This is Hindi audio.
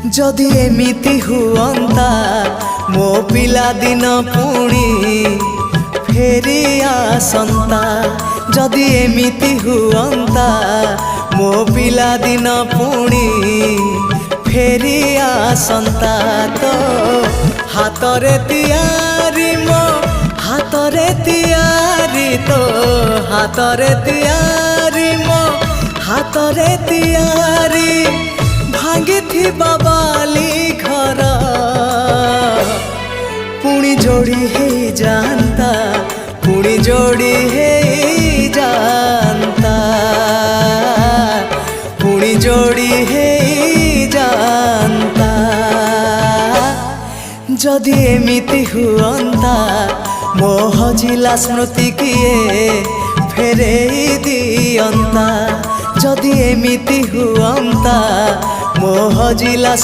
जदि एमिति हुअंता मो पिला दिन पुणी फेरी आसंता। जदि एमिति हुअंता मो पिला दिन पुणी फेरी आसंता। तो हातरे तियारी मो हातरे तियारी तो हातरे तियारी मो हातरे तियारी भांगी थी बाबाली घर पुणी जोड़ी है जानता पुणी जोड़ी है जानता पुणी जोड़ी है जानता। जदि एमिति हुअंता मो हजिला स्मृति किए फेरे दियंता। जदि एमिति हुअंता मो हजिला